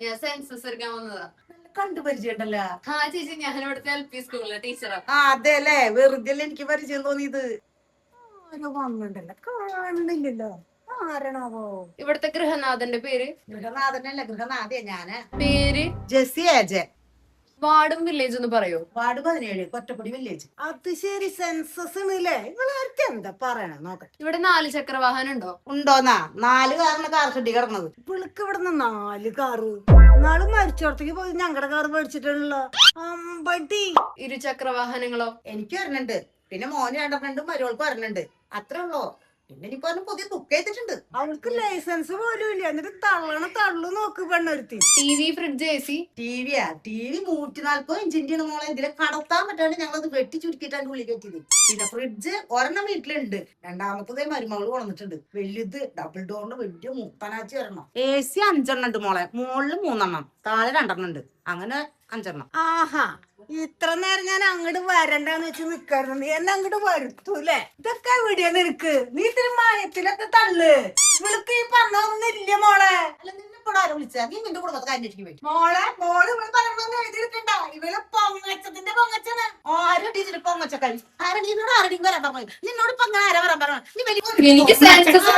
ഞാൻ സെൻസസ് എടുക്കാൻ വന്നതാ. കണ്ടുപരിചയണ്ടല്ലോ. ആ ചേച്ചി, ഞാൻ ഇവിടുത്തെ LP സ്കൂളിലെ ടീച്ചറാ. അതെ അല്ലേ, വെറുതെ എനിക്ക് പരിചയം തോന്നിയത്. ആരോ വന്നിണ്ടല്ലോ, കാണുന്നില്ലല്ലോ. ആരണാവോ? ഇവിടുത്തെ ഗൃഹനാഥന്റെ പേര്? ഗൃഹനാഥനല്ല, ഗൃഹനാഥയാ. ഞാന് പേര് ജെസ്സി ഏജെ. വാർഡും വില്ലേജ് ഒന്ന് പറയോ? Ward 17, Kottappadi village. അത് ശരി, സെൻസസ് ഇവളാർക്ക് എന്താ പറയണ നോക്കട്ടെ. ഇവിടെ 4 ചക്ര വാഹനം ഉണ്ടോ? ഉണ്ടോന്നാ? 4 കാറിന് കാർ ഷെഡി കിടന്നത്. ഇവൾക്ക് ഇവിടുന്ന് 4 കാറ്. നാള് മരിച്ചോടത്തേക്ക് പോയി ഞങ്ങളുടെ കാറ് മേടിച്ചിട്ടുള്ള അമ്പടി. 2 ചക്ര വാഹനങ്ങളോ? എനിക്ക് വരണുണ്ട്, പിന്നെ മോന് 2 മരുവൾക്ക് വരണുണ്ട്. അത്രേ ഉള്ളൂ. പിന്നെ ഇനിയിപ്പോ പുതിയ ബുക്ക് ചെയ്തിട്ടുണ്ട്. അവൾക്ക് ലൈസൻസ് പോലും ഇല്ല, എന്നിട്ട് തള്ളു നോക്ക് പെണ്ണൊരുത്തി. TV, fridge, AC? ടിവിയാ? ടിവി 140 ഇഞ്ചിന്റെ മോളെ. ഇതിലെ കടത്താൻ പറ്റാണ്ട് ഞങ്ങളത് വെട്ടി ചുരുക്കിയിട്ടാണ് ഉള്ളിൽ കയറ്റിയത്. പിന്നെ ഫ്രിഡ്ജ് ഒരെണ്ണം വീട്ടിലുണ്ട്, രണ്ടാമത്തതേ മരുമകള് കൊണ്ടിട്ടുണ്ട്. വലുത് ഡബിൾ ഡോറിന് വലിയ മുപ്പനാച്ചി വരണം. AC 5 ഉണ്ട് മോളെ. മുകളില് 3 താഴെ 2 ഉണ്ട്. അങ്ങനെ 5. ആഹാ, ഇത്ര നേരം ഞാൻ അങ്ങോട്ട് വരണ്ടെന്ന് വെച്ച് നിക്കായിരുന്നു. എന്നെ അങ്ങോട്ട് വരുത്തൂല്ലേ? ഇതൊക്കെ വീഡിയോ നിനക്ക്. നീ ഇത്തിരി മയത്തിലൊക്കെ തള്ളു. ഇവൾക്ക് ഈ പറഞ്ഞൊന്നുമില്ല മോളെ. അല്ല, നിന്നെ ഇവിടെ ആരോ വിളിച്ചാ? നീ നിന്റെ കുടുംബത്തെ അന്വേഷിക്കും പോയി. മോള് ഇവിടെ പറയണമെന്ന് എഴുതിയിരിക്കണ്ട. ഇവള് പൊങ്ങച്ചത്തിന്റെ പൊങ്ങച്ചാണ്. ആരും ടീച്ചർ പൊങ്ങച്ചക്കാരി. ആരുടെയും വരാൻ പറഞ്ഞു. നിന്നോട് ഇപ്പൊ അങ്ങനെ ആരാ വരാൻ പറഞ്ഞു? നീ എനിക്ക് സെൻസസ്